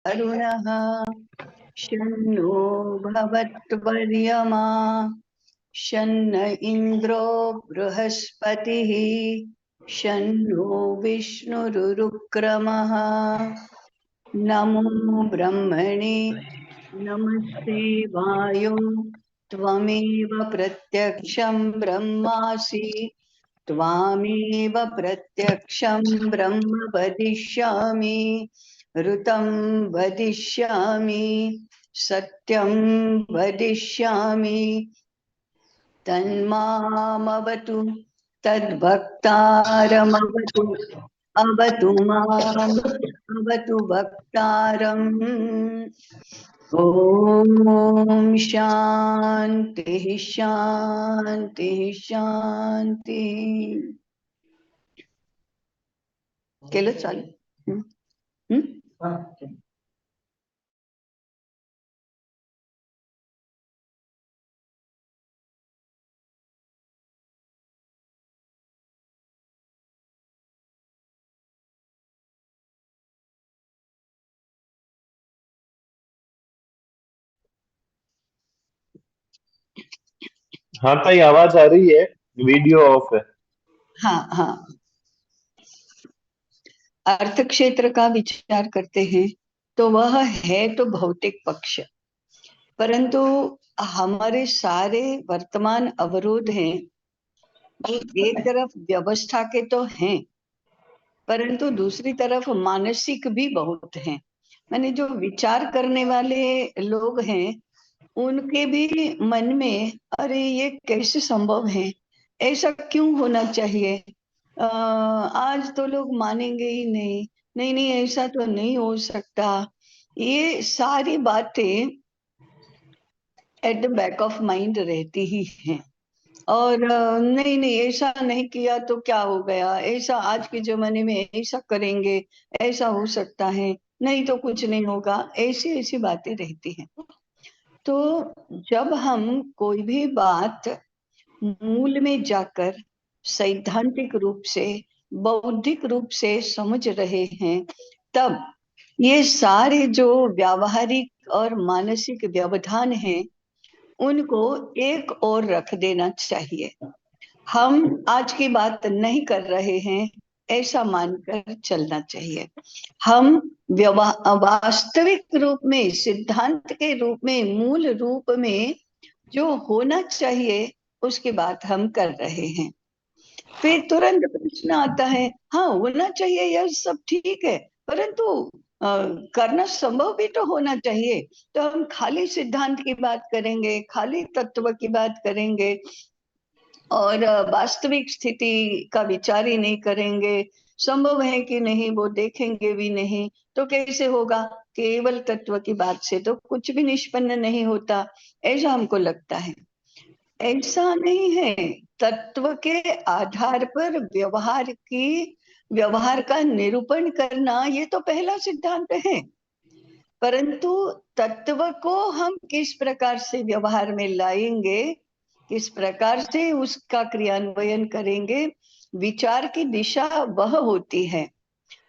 अरुणः शन्नो भवत्वर्यमा शन्न इन्द्रो बृहस्पतिः शन्नो विष्णुरुक्रमः नमो ब्रह्मणे नमस्ते वायो त्वमेव प्रत्यक्षं ब्रह्मासि त्वामेव प्रत्यक्षं ब्रह्म वदिष्यामि ऋतं वदिष्यामि सत्यं वदिष्यामि तन्मामवतु तद्भक्तारमवतु अवतु माम् अवतु भक्तारम् ओम शांति शांति शांति केलं चालू हाँ ताई आवाज आ रही है, वीडियो ऑफ है। हाँ हाँ। अर्थ क्षेत्र का विचार करते हैं तो वह है तो भौतिक पक्ष, परंतु हमारे सारे वर्तमान अवरोध हैं वो एक तरफ व्यवस्था के तो हैं, परंतु दूसरी तरफ मानसिक भी बहुत हैं। माने जो विचार करने वाले लोग हैं उनके भी मन में अरे ये कैसे संभव है, ऐसा क्यों होना चाहिए, आज तो लोग मानेंगे ही नहीं, नहीं नहीं ऐसा तो नहीं हो सकता, ये सारी बातें at the back of mind रहती ही हैं। और नहीं नहीं ऐसा नहीं किया तो क्या हो गया, ऐसा आज के जमाने में ऐसा करेंगे, ऐसा हो सकता है, नहीं तो कुछ नहीं होगा, ऐसी ऐसी बातें रहती हैं। तो जब हम कोई भी बात मूल में जाकर सैद्धांतिक रूप से बौद्धिक रूप से समझ रहे हैं, तब ये सारे जो व्यावहारिक और मानसिक व्यवधान हैं उनको एक और रख देना चाहिए। हम आज की बात नहीं कर रहे हैं ऐसा मानकर चलना चाहिए। हम वास्तविक रूप में सिद्धांत के रूप में मूल रूप में जो होना चाहिए उसकी बात हम कर रहे हैं। फिर तुरंत प्रश्न आता है, हाँ होना चाहिए यह सब ठीक है, परंतु करना संभव भी तो होना चाहिए। तो हम खाली सिद्धांत की बात करेंगे, खाली तत्व की बात करेंगे और वास्तविक स्थिति का विचार ही नहीं करेंगे, संभव है कि नहीं वो देखेंगे भी नहीं, तो कैसे होगा। केवल तत्व की बात से तो कुछ भी निष्पन्न नहीं होता, ऐसा हमको लगता है। ऐसा नहीं है, तत्व के आधार पर व्यवहार का निरूपण करना ये तो पहला सिद्धांत है, परंतु तत्व को हम किस प्रकार से व्यवहार में लाएंगे, किस प्रकार से उसका क्रियान्वयन करेंगे, विचार की दिशा वह होती है।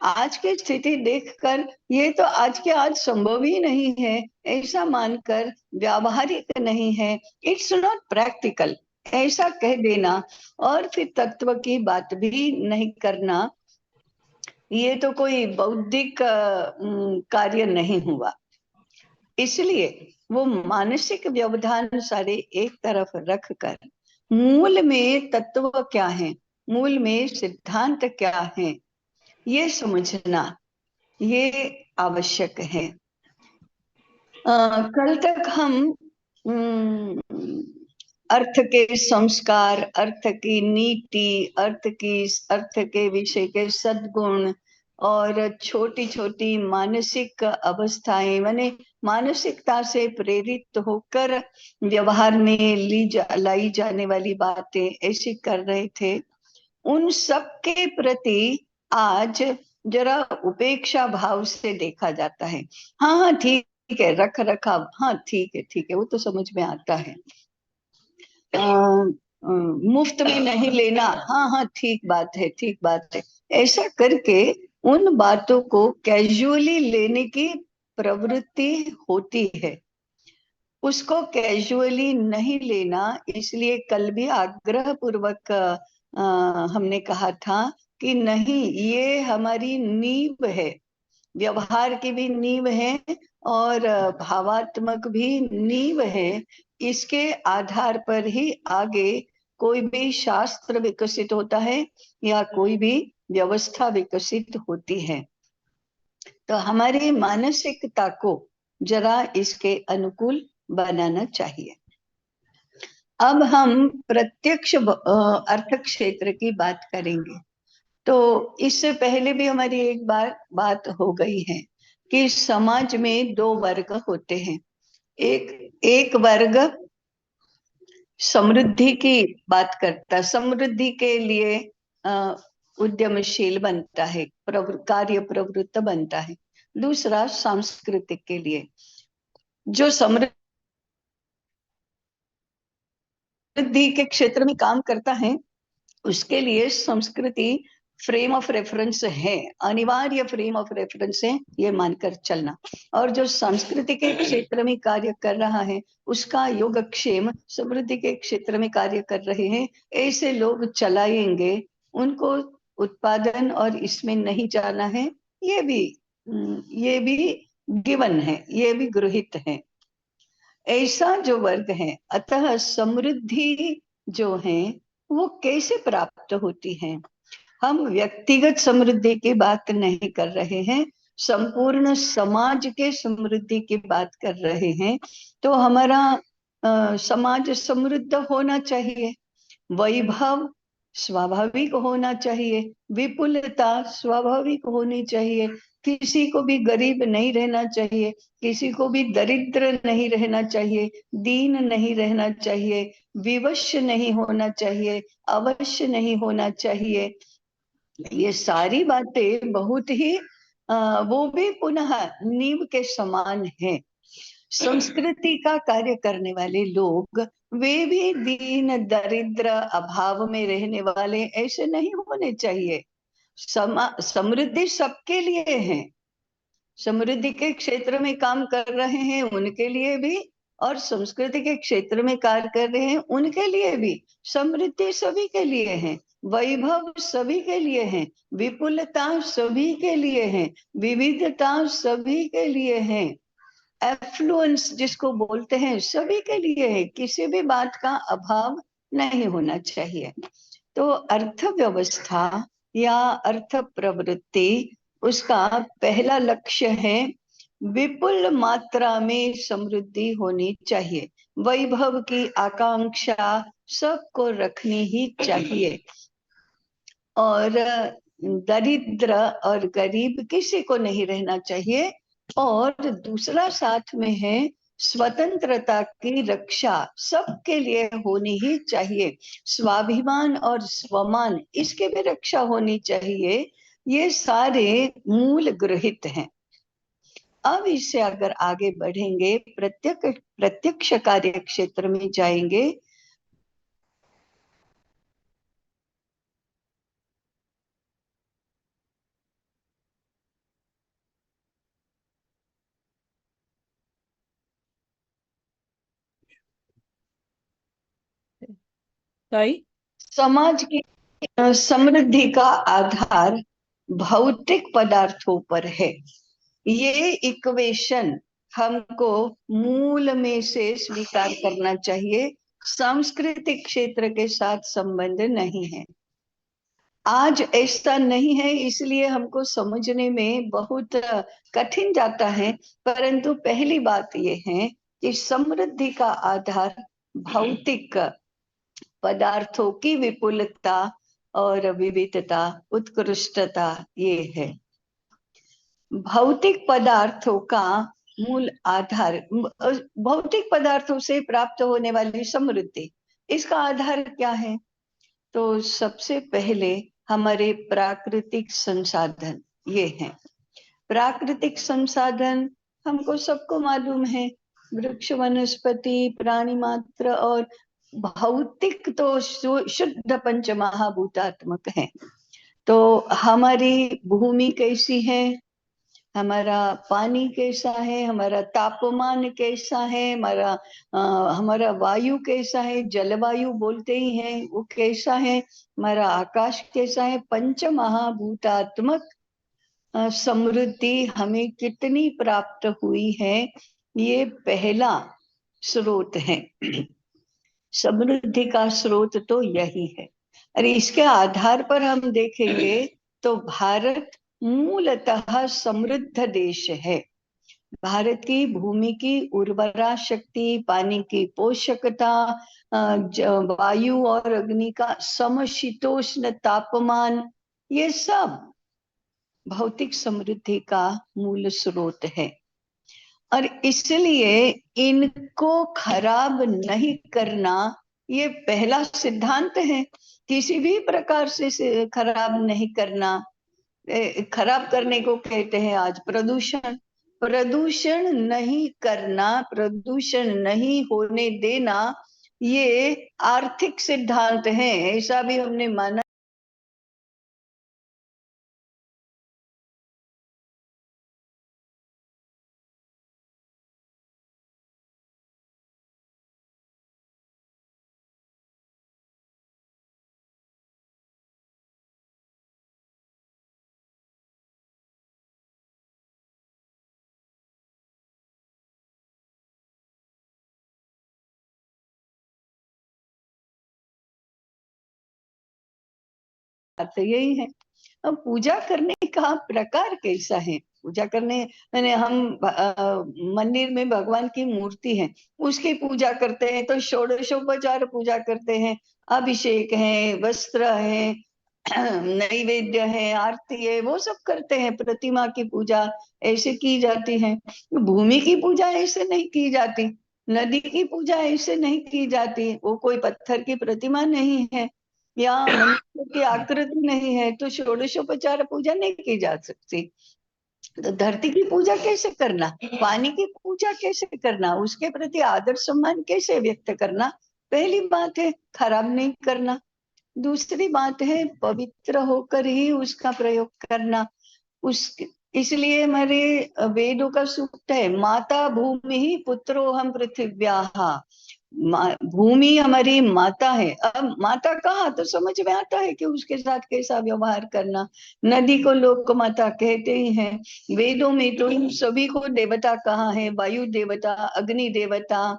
आज की स्थिति देखकर ये तो आज के आज संभव ही नहीं है ऐसा मानकर व्यावहारिक नहीं है, इट्स नॉट प्रैक्टिकल ऐसा कह देना और फिर तत्व की बात भी नहीं करना, ये तो कोई बौद्धिक कार्य नहीं हुआ। इसलिए वो मानसिक व्यवधान सारे एक तरफ रखकर मूल में तत्व क्या है, मूल में सिद्धांत क्या है, ये समझना ये आवश्यक है। कल तक हम अर्थ के संस्कार, अर्थ की नीति, अर्थ के विषय के सद्गुण और छोटी छोटी मानसिक अवस्थाएं माने मानसिकता से प्रेरित होकर व्यवहार में लाई जाने वाली बातें ऐसी कर रहे थे। उन सब के प्रति आज जरा उपेक्षा भाव से देखा जाता है। हाँ हाँ ठीक है, रख रखाव, हाँ ठीक है वो तो समझ में आता है। मुफ्त में नहीं लेना, हाँ हाँ ठीक बात है, ऐसा करके उन बातों को कैजुअली लेने की प्रवृत्ति होती है, उसको कैजुअली नहीं लेना। इसलिए कल भी आग्रह पूर्वक हमने कहा था कि नहीं, ये हमारी नींव है, व्यवहार की भी नींव है और भावात्मक भी नींव है। इसके आधार पर ही आगे कोई भी शास्त्र विकसित होता है या कोई भी व्यवस्था विकसित होती है। तो हमारी मानसिकता को जरा इसके अनुकूल बनाना चाहिए। अब हम प्रत्यक्ष अर्थ क्षेत्र की बात करेंगे। तो इससे पहले भी हमारी एक बार बात हो गई है कि समाज में दो वर्ग होते हैं। एक वर्ग समृद्धि की बात करता है, समृद्धि के लिए उद्यमशील बनता है, कार्य प्रवृत्त बनता है। दूसरा सांस्कृतिक के लिए, जो समृद्धि के क्षेत्र में काम करता है उसके लिए संस्कृति फ्रेम ऑफ रेफरेंस है, अनिवार्य फ्रेम ऑफ रेफरेंस है, ये मानकर चलना। और जो संस्कृति के क्षेत्र में कार्य कर रहा है उसका योगक्षेम समृद्धि के क्षेत्र में कार्य कर रहे हैं, ऐसे लोग चलाएंगे, उनको उत्पादन और इसमें नहीं जाना है, ये भी गिवन है, ये भी गृहीत है। ऐसा जो वर्ग है, अतः समृद्धि जो है वो कैसे प्राप्त होती है? हम व्यक्तिगत समृद्धि की बात नहीं कर रहे हैं, संपूर्ण समाज के समृद्धि की बात कर रहे हैं। तो हमारा समाज समृद्ध होना चाहिए, वैभव स्वाभाविक होना चाहिए, विपुलता स्वाभाविक होनी चाहिए, किसी को भी गरीब नहीं रहना चाहिए, किसी को भी दरिद्र नहीं रहना चाहिए, दीन नहीं रहना चाहिए, विवश नहीं होना चाहिए, अवश्य नहीं होना चाहिए। ये सारी बातें बहुत ही वो भी पुनः नींव के समान है। संस्कृति का कार्य करने वाले लोग वे भी दीन दरिद्र अभाव में रहने वाले ऐसे नहीं होने चाहिए। समृद्धि सबके लिए है, समृद्धि के क्षेत्र में काम कर रहे हैं उनके लिए भी, और संस्कृति के क्षेत्र में कार्य कर रहे हैं उनके लिए भी। समृद्धि सभी के लिए है, वैभव सभी के लिए है, विपुलता सभी के लिए है, विविधता सभी के लिए है, एफ्लुएंस जिसको बोलते हैं सभी के लिए है, किसी भी बात का अभाव नहीं होना चाहिए। तो अर्थव्यवस्था या अर्थ प्रवृत्ति, उसका पहला लक्ष्य है विपुल मात्रा में समृद्धि होनी चाहिए, वैभव की आकांक्षा सबको रखनी ही चाहिए, और दरिद्र और गरीब किसी को नहीं रहना चाहिए। और दूसरा साथ में है स्वतंत्रता की रक्षा सबके लिए होनी ही चाहिए, स्वाभिमान और स्वमान इसके भी रक्षा होनी चाहिए। ये सारे मूल गृहित हैं। अब इससे अगर आगे बढ़ेंगे, प्रत्यक्ष कार्य क्षेत्र में जाएंगे, समाज की समृद्धि का आधार भौतिक पदार्थों पर है। ये इक्वेशन हमको मूल में से स्वीकार करना चाहिए, सांस्कृतिक क्षेत्र के साथ संबंध नहीं है। आज ऐसा नहीं है, इसलिए हमको समझने में बहुत कठिन जाता है। परंतु पहली बात यह है कि समृद्धि का आधार भौतिक पदार्थों की विपुलता और विविधता, उत्कृष्टता, ये है। भौतिक पदार्थों का मूल आधार, भौतिक पदार्थों से प्राप्त होने वाली समृद्धि, इसका आधार क्या है? तो सबसे पहले हमारे प्राकृतिक संसाधन ये हैं। प्राकृतिक संसाधन हमको सबको मालूम है, वृक्ष, वनस्पति, प्राणी मात्र, और भौतिक तो शुद्ध पंच महाभूतात्मक है। तो हमारी भूमि कैसी है? हमारा पानी कैसा है, हमारा तापमान कैसा है, हमारा वायु कैसा है, जलवायु बोलते ही हैं, वो कैसा है, हमारा आकाश कैसा है, पंच महाभूतात्मक समृद्धि हमें कितनी प्राप्त हुई है, ये पहला स्रोत है। समृद्धि का स्रोत तो यही है। और इसके आधार पर हम देखेंगे तो भारत मूलतः समृद्ध देश है। भारत की भूमि की उर्वरा शक्ति, पानी की पोषकता, वायु और अग्नि का समशीतोष्ण तापमान, ये सब भौतिक समृद्धि का मूल स्रोत है। और इसलिए इनको खराब नहीं करना, ये पहला सिद्धांत है। किसी भी प्रकार से खराब नहीं करना। खराब करने को कहते हैं आज प्रदूषण। प्रदूषण नहीं करना, प्रदूषण नहीं होने देना, ये आर्थिक सिद्धांत है, ऐसा भी हमने माना। तो यही है। अब पूजा करने का प्रकार कैसा है? पूजा करने मैंने हम मंदिर में भगवान की मूर्ति है, उसकी पूजा करते हैं तो षोडशोपचार पूजा करते हैं। अभिषेक है, वस्त्र है, नैवेद्य है, आरती है, वो सब करते हैं। प्रतिमा की पूजा ऐसे की जाती है। भूमि की पूजा ऐसे नहीं की जाती, नदी की पूजा ऐसे नहीं की जाती। वो कोई पत्थर की प्रतिमा नहीं है या मनुष्य की आकृति नहीं है, तो षोडशोपचार पूजा नहीं की जा सकती। तो धरती की पूजा कैसे करना, पानी की पूजा कैसे करना, उसके प्रति आदर सम्मान कैसे व्यक्त करना? पहली बात है खराब नहीं करना। दूसरी बात है पवित्र होकर ही उसका प्रयोग करना। उस इसलिए हमारे वेदों का सूक्त है, माता भूमि ही पुत्रो हम पृथिव्याः। भूमि हमारी माता है। अब माता कहा तो समझ में आता है कि उसके साथ कैसा व्यवहार करना। नदी को लोक माता कहते ही हैं। वेदों में तो इन सभी को देवता कहा है, वायु देवता, अग्नि देवता,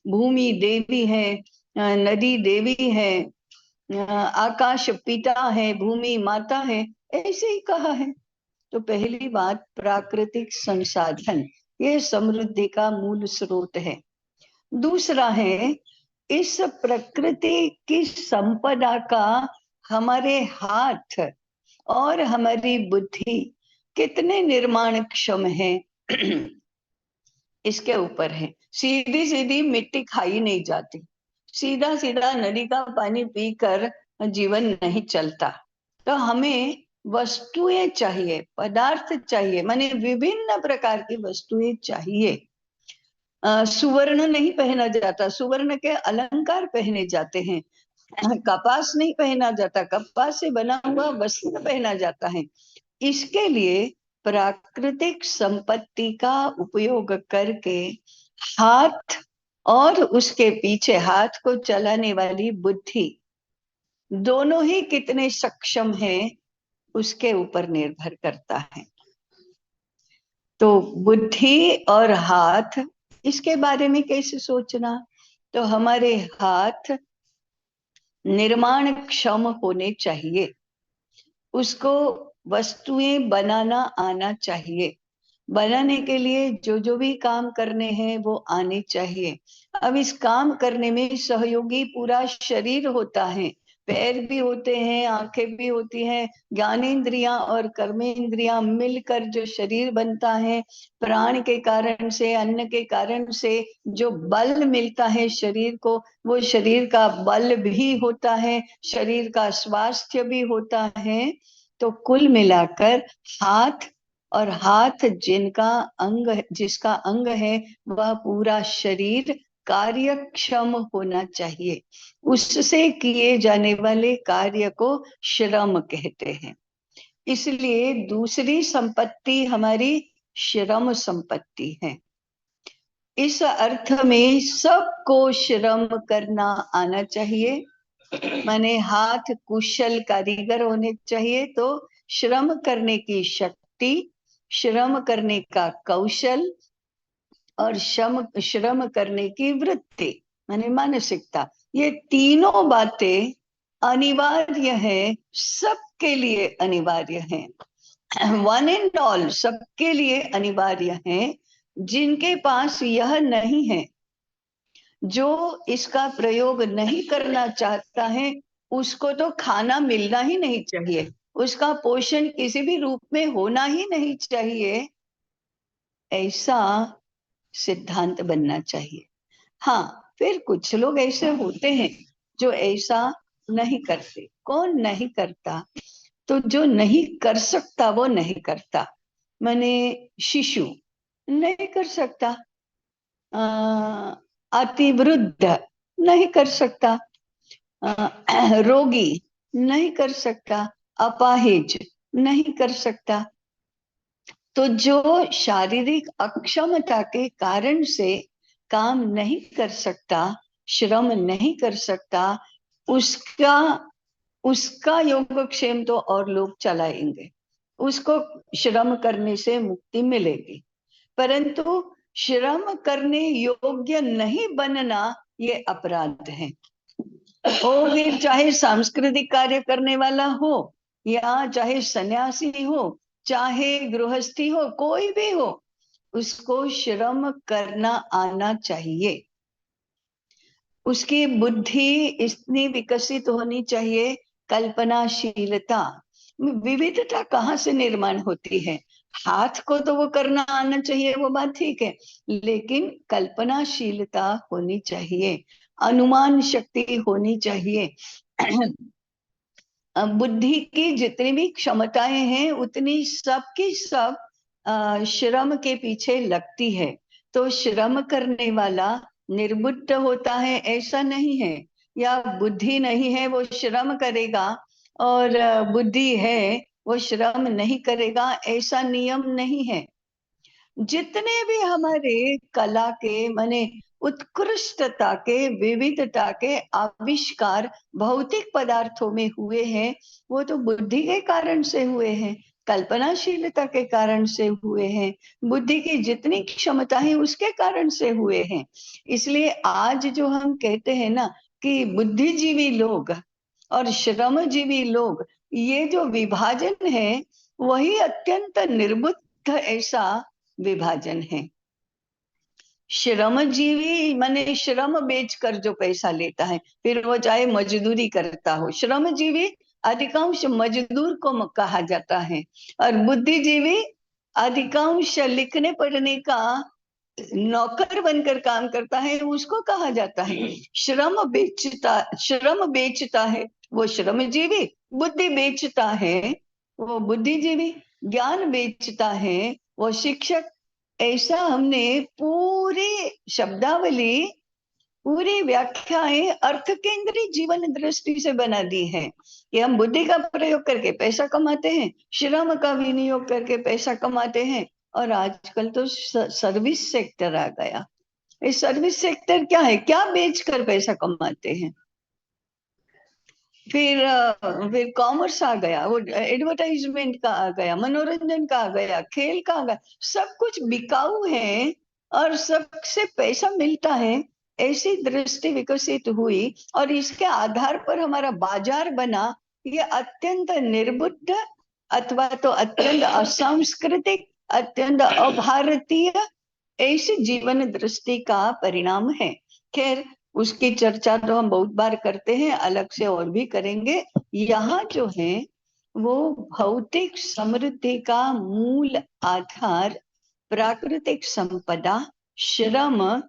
भूमि देवी है, नदी देवी है, आकाश पिता है, भूमि माता है, ऐसे ही कहा है। तो पहली बात प्राकृतिक संसाधन, ये समृद्धि का मूल स्रोत है। दूसरा है इस प्रकृति की संपदा का हमारे हाथ और हमारी बुद्धि कितने निर्माण क्षम है, इसके ऊपर है। सीधी सीधी मिट्टी खाई नहीं जाती, सीधा सीधा नदी का पानी पीकर जीवन नहीं चलता। तो हमें वस्तुएं चाहिए, पदार्थ चाहिए, माने विभिन्न प्रकार की वस्तुएं चाहिए। सुवर्ण नहीं पहना जाता, सुवर्ण के अलंकार पहने जाते हैं। कपास नहीं पहना जाता, कपास से बना हुआ वस्त्र पहना जाता है। इसके लिए प्राकृतिक संपत्ति का उपयोग करके हाथ और उसके पीछे हाथ को चलाने वाली बुद्धि, दोनों ही कितने सक्षम है उसके ऊपर निर्भर करता है। तो बुद्धि और हाथ, इसके बारे में कैसे सोचना? तो हमारे हाथ निर्माण क्षम होने चाहिए, उसको वस्तुएं बनाना आना चाहिए। बनाने के लिए जो जो भी काम करने हैं वो आने चाहिए। अब इस काम करने में सहयोगी पूरा शरीर होता है, पैर भी होते हैं, आंखें भी होती हैं, ज्ञानेंद्रियां और कर्मेंद्रियां मिलकर जो शरीर बनता है। प्राण के कारण से, अन्न के कारण से जो बल मिलता है शरीर को, वो शरीर का बल भी होता है, शरीर का स्वास्थ्य भी होता है। तो कुल मिलाकर हाथ, और हाथ जिसका अंग है, वह पूरा शरीर कार्यक्षम होना चाहिए। उससे किए जाने वाले कार्य को श्रम कहते हैं। इसलिए दूसरी संपत्ति हमारी श्रम संपत्ति है। इस अर्थ में सबको श्रम करना आना चाहिए, माने हाथ कुशल कारीगर होने चाहिए। तो श्रम करने की शक्ति, श्रम करने का कौशल और श्रम करने की वृत्ति माने मानसिकता, ये तीनों बातें अनिवार्य है, सबके लिए अनिवार्य है। वन एंड ऑल, सबके लिए अनिवार्य है। जिनके पास यह नहीं है, जो इसका प्रयोग नहीं करना चाहता है, उसको तो खाना मिलना ही नहीं चाहिए, उसका पोषण किसी भी रूप में होना ही नहीं चाहिए, ऐसा सिद्धांत बनना चाहिए। हाँ, फिर कुछ लोग ऐसे होते हैं जो ऐसा नहीं करते। कौन नहीं करता? तो जो नहीं कर सकता वो नहीं करता। माने शिशु नहीं कर सकता, अति वृद्ध नहीं कर सकता, रोगी नहीं कर सकता, अपाहिज नहीं कर सकता। तो जो शारीरिक अक्षमता के कारण से काम नहीं कर सकता, श्रम नहीं कर सकता, उसका उसका योगक्षेम तो और लोग चलाएंगे, उसको श्रम करने से मुक्ति मिलेगी। परंतु श्रम करने योग्य नहीं बनना ये अपराध है। वो फिर चाहे सांस्कृतिक कार्य करने वाला हो, या चाहे सन्यासी हो, चाहे गृहस्थी हो, कोई भी हो, उसको श्रम करना आना चाहिए। उसकी बुद्धि इतनी विकसित होनी चाहिए, कल्पनाशीलता। विविधता कहाँ से निर्माण होती है? हाथ को तो वो करना आना चाहिए, वो बात ठीक है, लेकिन कल्पनाशीलता होनी चाहिए, अनुमान शक्ति होनी चाहिए। बुद्धि की जितनी भी क्षमताएं हैं उतनी सबकी सब श्रम के पीछे लगती है। तो श्रम करने वाला निर्बुद्ध होता है ऐसा नहीं है, या बुद्धि नहीं है वो श्रम करेगा, और बुद्धि है वो श्रम नहीं करेगा, ऐसा नियम नहीं है। जितने भी हमारे कला के माने उत्कृष्टता के, विविधता के आविष्कार भौतिक पदार्थों में हुए हैं, वो तो बुद्धि के कारण से हुए हैं, कल्पनाशीलता के कारण से हुए हैं, बुद्धि की जितनी क्षमता है उसके कारण से हुए हैं। इसलिए आज जो हम कहते हैं ना कि बुद्धिजीवी लोग और श्रमजीवी लोग, ये जो विभाजन है वही अत्यंत निर्बुद्ध ऐसा विभाजन है। श्रमजीवी माने श्रम बेचकर जो पैसा लेता है, फिर वो चाहे मजदूरी करता हो, श्रमजीवी अधिकांश मजदूर को कहा जाता है, और बुद्धिजीवी अधिकांश लिखने पढ़ने का नौकर बनकर काम करता है, उसको कहा जाता है श्रम बेचता है वो श्रमजीवी, बुद्धि बेचता है वो बुद्धिजीवी, ज्ञान बेचता है वो शिक्षक। ऐसा हमने पूरी शब्दावली, पूरी व्याख्याएं अर्थ केंद्रित जीवन दृष्टि से बना दी है कि हम बुद्धि का प्रयोग करके पैसा कमाते हैं, श्रम का विनियोग करके पैसा कमाते हैं। और आजकल तो सर्विस सेक्टर आ गया। इस सर्विस सेक्टर क्या है? क्या बेचकर पैसा कमाते हैं। फिर कॉमर्स आ गया, वो एडवर्टाइजमेंट का आ गया, मनोरंजन का आ गया, खेल का आ गया, सब कुछ बिकाऊ है और सबसे पैसा मिलता है, ऐसी दृष्टि विकसित हुई और इसके आधार पर हमारा बाजार बना। ये अत्यंत निर्बुद्ध अथवा तो अत्यंत असांस्कृतिक, अत्यंत अभारतीय ऐसी जीवन दृष्टि का परिणाम है। खैर, उसकी चर्चा तो हम बहुत बार करते हैं, अलग से और भी करेंगे। यहाँ जो है वो भौतिक समृद्धि का मूल आधार प्राकृतिक संपदा, श्रम,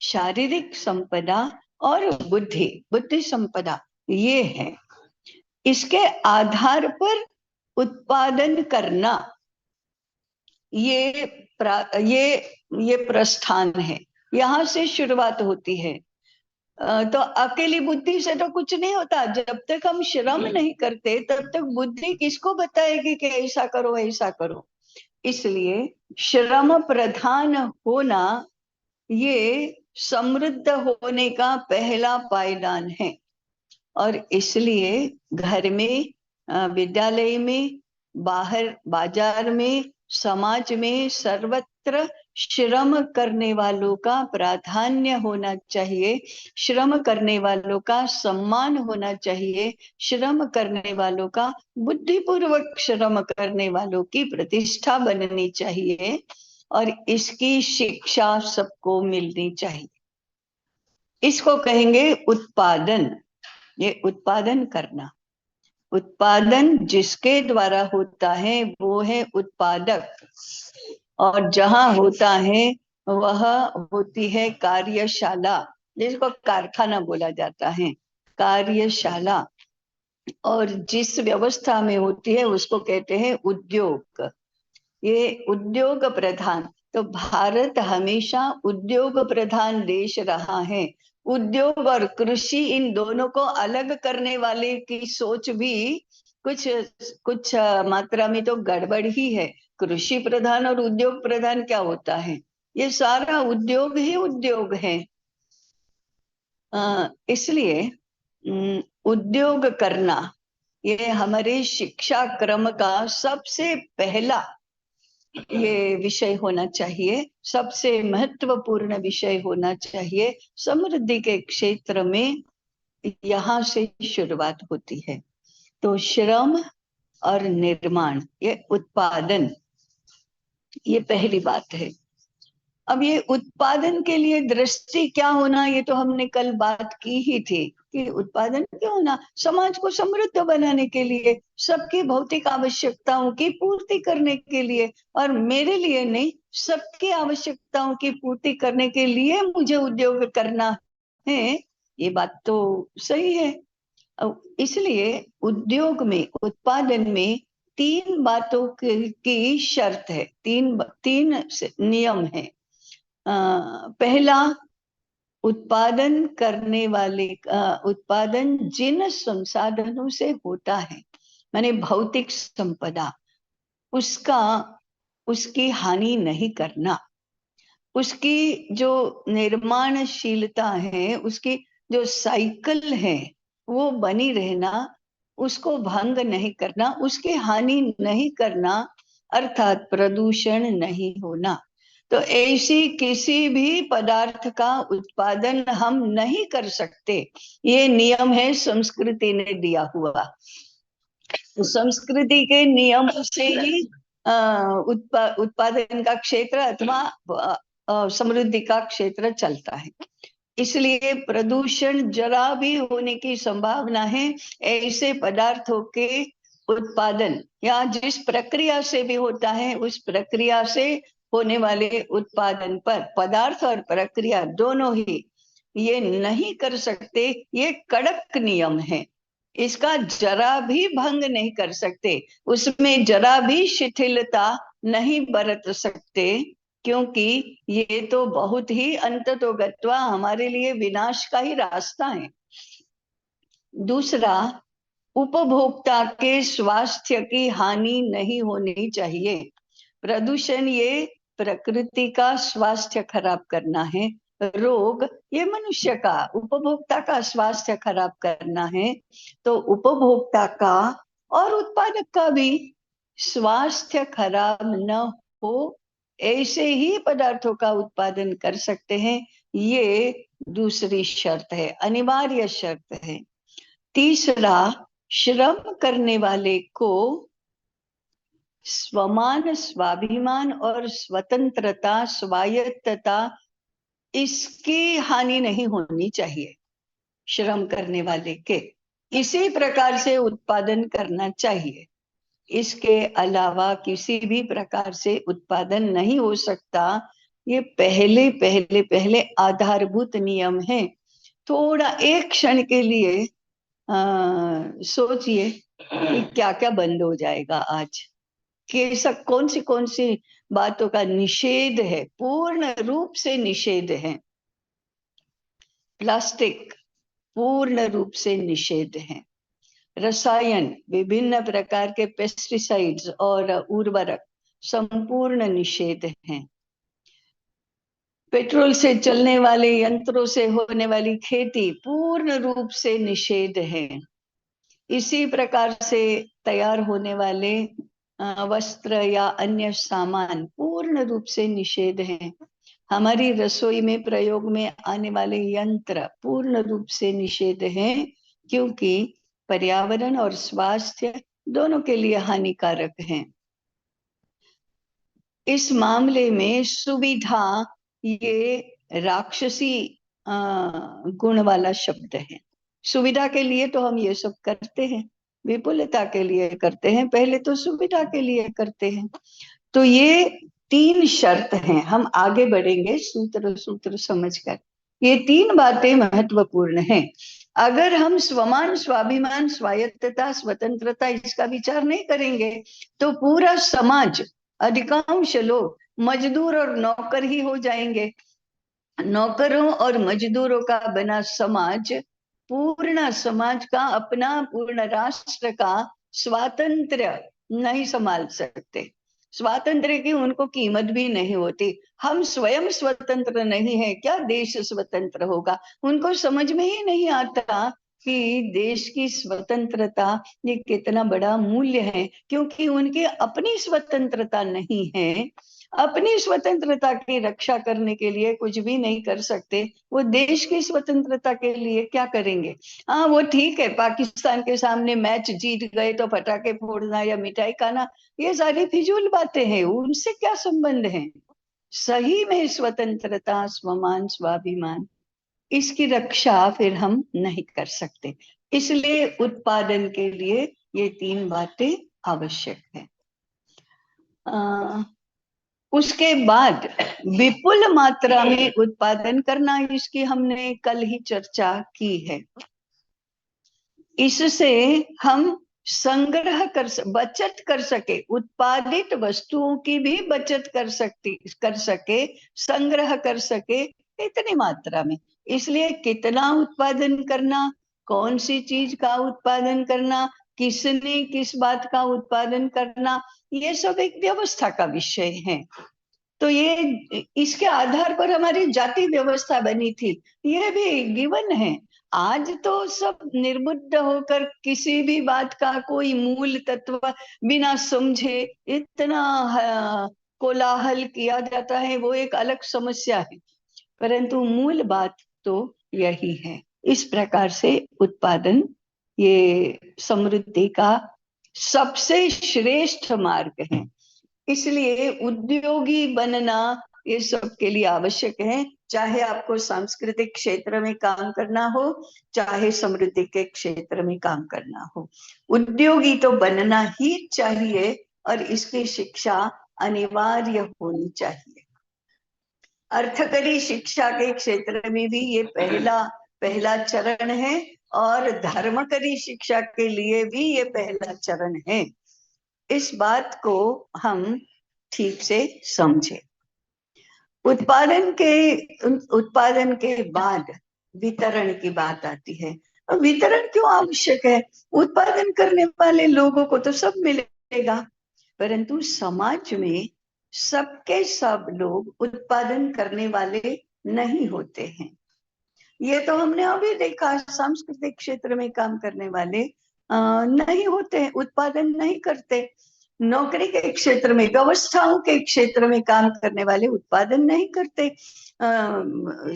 शारीरिक संपदा और बुद्धि संपदा, ये है। इसके आधार पर उत्पादन करना, ये प्रस्थान है, यहाँ से शुरुआत होती है। तो अकेली बुद्धि से तो कुछ नहीं होता। जब तक हम श्रम नहीं करते तब तक बुद्धि किसको बताएगी कि ऐसा करो ऐसा करो। इसलिए श्रम प्रधान होना ये समृद्ध होने का पहला पायदान है। और इसलिए घर में, विद्यालय में, बाहर बाजार में, समाज में सर्वत्र श्रम करने वालों का प्राधान्य होना चाहिए, श्रम करने वालों का सम्मान होना चाहिए, श्रम करने वालों का, बुद्धिपूर्वक श्रम करने वालों की प्रतिष्ठा बननी चाहिए और इसकी शिक्षा सबको मिलनी चाहिए। इसको कहेंगे उत्पादन। ये उत्पादन करना, उत्पादन जिसके द्वारा होता है वो है उत्पादक, और जहां होता है वह होती है कार्यशाला, जिसको कारखाना बोला जाता है, कार्यशाला। और जिस व्यवस्था में होती है उसको कहते हैं उद्योग। ये उद्योग प्रधान, तो भारत हमेशा उद्योग प्रधान देश रहा है। उद्योग और कृषि, इन दोनों को अलग करने वाले की सोच भी कुछ कुछ मात्रा में तो गड़बड़ ही है। कृषि प्रधान और उद्योग प्रधान क्या होता है? ये सारा उद्योग ही उद्योग है। इसलिए उद्योग करना ये हमारे शिक्षा क्रम का सबसे पहला ये विषय होना चाहिए, सबसे महत्वपूर्ण विषय होना चाहिए। समृद्धि के क्षेत्र में यहाँ से शुरुआत होती है। तो श्रम और निर्माण, ये उत्पादन, ये पहली बात है। अब ये उत्पादन के लिए दृष्टि क्या होना, ये तो हमने कल बात की ही थी कि उत्पादन क्यों होना, समाज को समृद्ध बनाने के लिए, सबकी भौतिक आवश्यकताओं की पूर्ति करने के लिए, और मेरे लिए नहीं, सबकी आवश्यकताओं की पूर्ति करने के लिए मुझे उद्योग करना है। ये बात तो सही है। इसलिए उद्योग में, उत्पादन में तीन बातों की शर्त है, तीन नियम है। पहला, उत्पादन करने वाले उत्पादन जिन संसाधनों से होता है, माने भौतिक संपदा, उसकी हानि नहीं करना, उसकी जो निर्माणशीलता है, उसकी जो साइकिल है वो बनी रहना, उसको भंग नहीं करना, उसकी हानि नहीं करना, अर्थात प्रदूषण नहीं होना। तो ऐसी किसी भी पदार्थ का उत्पादन हम नहीं कर सकते, ये नियम है संस्कृति ने दिया हुआ। तो संस्कृति के नियम से ही उत्पादन का क्षेत्र अथवा समृद्धि का क्षेत्र चलता है। इसलिए प्रदूषण जरा भी होने की संभावना है ऐसे पदार्थों के उत्पादन, या जिस प्रक्रिया से भी होता है उस प्रक्रिया से होने वाले उत्पादन पर, पदार्थ और प्रक्रिया दोनों ही ये नहीं कर सकते। ये कड़क नियम है, इसका जरा भी भंग नहीं कर सकते, उसमें जरा भी शिथिलता नहीं बरत सकते, क्योंकि ये तो बहुत ही अंततोगत्वा हमारे लिए विनाश का ही रास्ता है। दूसरा, उपभोक्ता के स्वास्थ्य की हानि नहीं होनी चाहिए। प्रदूषण ये प्रकृति का स्वास्थ्य खराब करना है, रोग ये मनुष्य का, उपभोक्ता का स्वास्थ्य खराब करना है। तो उपभोक्ता का और उत्पादक का भी स्वास्थ्य खराब न हो, ऐसे ही पदार्थों का उत्पादन कर सकते हैं, ये दूसरी शर्त है, अनिवार्य शर्त है। तीसरा, श्रम करने वाले को स्वमान, स्वाभिमान और स्वतंत्रता, स्वायत्तता, इसकी हानि नहीं होनी चाहिए। श्रम करने वाले के इसी प्रकार से उत्पादन करना चाहिए, इसके अलावा किसी भी प्रकार से उत्पादन नहीं हो सकता। ये पहले पहले पहले आधारभूत नियम है। थोड़ा एक क्षण के लिए सोचिए कि क्या क्या बंद हो जाएगा आज, कि सब कौन सी बातों का निषेध है, पूर्ण रूप से निषेध है। प्लास्टिक पूर्ण रूप से निषेध है, रसायन, विभिन्न प्रकार के पेस्टिसाइड्स और उर्वरक संपूर्ण निषेध है। पेट्रोल से चलने वाले यंत्रों से होने वाली खेती पूर्ण रूप से निषेध है। इसी प्रकार से तैयार होने वाले वस्त्र या अन्य सामान पूर्ण रूप से निषेध है। हमारी रसोई में प्रयोग में आने वाले यंत्र पूर्ण रूप से निषेध है, क्योंकि पर्यावरण और स्वास्थ्य दोनों के लिए हानिकारक हैं। इस मामले में सुविधा ये राक्षसी गुण वाला शब्द है। सुविधा के लिए तो हम ये सब करते हैं, विपुलता के लिए करते हैं, पहले तो सुविधा के लिए करते हैं। तो ये 3 शर्त हैं। हम आगे बढ़ेंगे सूत्र सूत्र समझकर। ये 3 बातें महत्वपूर्ण हैं। अगर हम स्वमान, स्वाभिमान, स्वायत्तता, स्वतंत्रता इसका विचार नहीं करेंगे तो पूरा समाज, अधिकांश लोग मजदूर और नौकर ही हो जाएंगे। नौकरों और मजदूरों का बना समाज पूर्ण समाज का, अपना पूर्ण राष्ट्र का स्वातंत्र्य नहीं संभाल सकते। स्वातंत्र्य की उनको कीमत भी नहीं होती। हम स्वयं स्वतंत्र नहीं है, क्या देश स्वतंत्र होगा? उनको समझ में ही नहीं आता कि देश की स्वतंत्रता ये कितना बड़ा मूल्य है, क्योंकि उनकी अपनी स्वतंत्रता नहीं है। अपनी स्वतंत्रता की रक्षा करने के लिए कुछ भी नहीं कर सकते, वो देश की स्वतंत्रता के लिए क्या करेंगे? हाँ, वो ठीक है, पाकिस्तान के सामने मैच जीत गए तो पटाखे फोड़ना या मिठाई खाना, ये सारी फिजूल बातें हैं, उनसे क्या संबंध है? सही में स्वतंत्रता, स्वमान, स्वाभिमान, इसकी रक्षा फिर हम नहीं कर सकते। इसलिए उत्पादन के लिए ये 3 बातें आवश्यक है। उसके बाद विपुल मात्रा में उत्पादन करना, इसकी हमने कल ही चर्चा की है। इससे हम संग्रह बचत कर सके, उत्पादित वस्तुओं की भी बचत कर सके, संग्रह कर सके इतनी मात्रा में। इसलिए कितना उत्पादन करना, कौन सी चीज का उत्पादन करना, किसने किस बात का उत्पादन करना, ये सब एक व्यवस्था का विषय है। तो ये इसके आधार पर हमारी जाति व्यवस्था बनी थी, ये भी गिवन है। आज तो सब निर्बुद्ध होकर किसी भी बात का कोई मूल तत्व बिना समझे इतना कोलाहल किया जाता है, वो एक अलग समस्या है, परंतु मूल बात तो यही है। इस प्रकार से उत्पादन ये समृद्धि का सबसे श्रेष्ठ मार्ग है। इसलिए उद्योगी बनना ये सबके लिए आवश्यक है, चाहे आपको सांस्कृतिक क्षेत्र में काम करना हो, चाहे समृद्धि के क्षेत्र में काम करना हो, उद्योगी तो बनना ही चाहिए और इसकी शिक्षा अनिवार्य होनी चाहिए। अर्थकरी शिक्षा के क्षेत्र में भी ये पहला चरण है और धर्मकरी शिक्षा के लिए भी ये पहला चरण है। इस बात को हम ठीक से समझे। उत्पादन के बाद वितरण की बात आती है। अब वितरण क्यों आवश्यक है? उत्पादन करने वाले लोगों को तो सब मिलेगा, परंतु समाज में सबके सब लोग उत्पादन करने वाले नहीं होते हैं। ये तो हमने अभी देखा, सांस्कृतिक क्षेत्र में काम करने वाले नहीं होते, उत्पादन नहीं करते। नौकरी के क्षेत्र में, व्यवस्थाओं के क्षेत्र में काम करने वाले उत्पादन नहीं करते।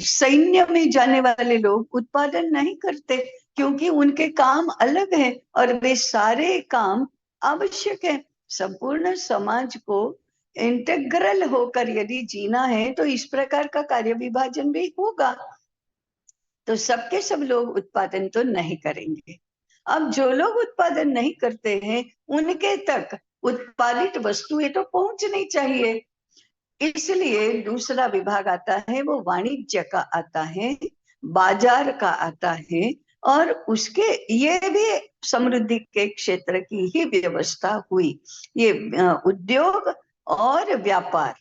सैन्य में जाने वाले लोग उत्पादन नहीं करते, क्योंकि उनके काम अलग है और वे सारे काम आवश्यक है। संपूर्ण समाज को इंटेग्रल होकर यदि जीना है तो इस प्रकार का कार्य विभाजन भी होगा। तो सबके सब लोग उत्पादन तो नहीं करेंगे। अब जो लोग उत्पादन नहीं करते हैं उनके तक उत्पादित वस्तुएं तो पहुंचनी चाहिए। इसलिए दूसरा विभाग आता है, वो वाणिज्य का आता है, बाजार का आता है, और उसके ये भी समृद्धि के क्षेत्र की ही व्यवस्था हुई। ये उद्योग और व्यापार,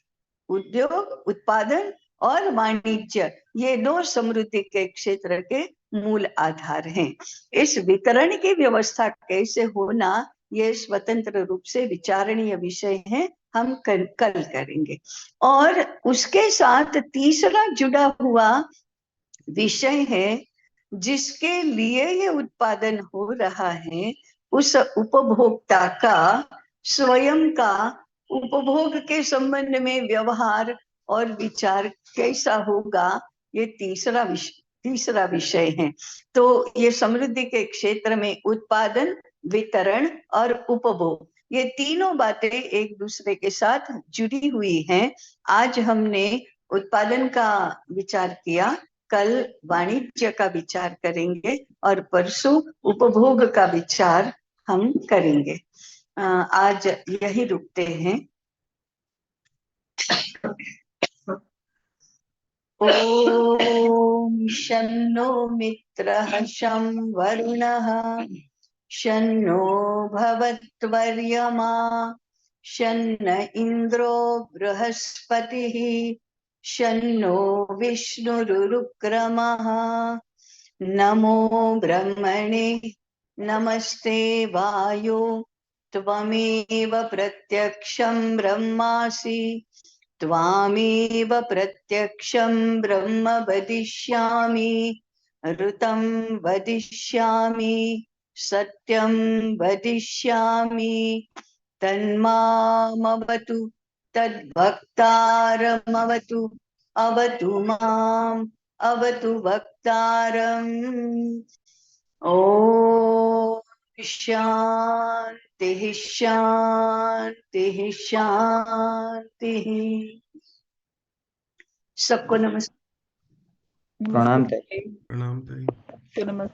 उद्योग, उत्पादन और वाणिज्य, ये 2 समृद्धि के क्षेत्र के मूल आधार हैं। इस वितरण की व्यवस्था कैसे होना, ये स्वतंत्र रूप से विचारणीय विषय है। हम कल करेंगे। और उसके साथ तीसरा जुड़ा हुआ विषय है, जिसके लिए ये उत्पादन हो रहा है, उस उपभोक्ता का स्वयं का उपभोग के संबंध में व्यवहार और विचार कैसा होगा, ये तीसरा विषय है। तो ये समृद्धि के क्षेत्र में उत्पादन, वितरण और उपभोग, ये तीनों बातें एक दूसरे के साथ जुड़ी हुई हैं। आज हमने उत्पादन का विचार किया, कल वाणिज्य का विचार करेंगे और परसों उपभोग का विचार हम करेंगे। आज यही रुकते हैं। ओम शन्नो मित्रः शं वरुणः शन्नो भवत्वर्यमा शन्न इन्द्रो बृहस्पतिः शन्नो विष्णुरुक्रमः। नमो ब्रह्मणे नमस्ते वायो त्वमेव प्रत्यक्षं ब्रह्मासि त्वामेव प्रत्यक्षं ब्रह्म वदिष्यामि ऋतं वदिष्यामि सत्यं वदिष्यामि तन्मामवतु तद्भक्तारमवतु अवतु माम् अवतु वक्तारम्। ॐ शान्तिः शान्तिः शान्तिः। सबको नमस्ते। प्रणाम। प्रणाम।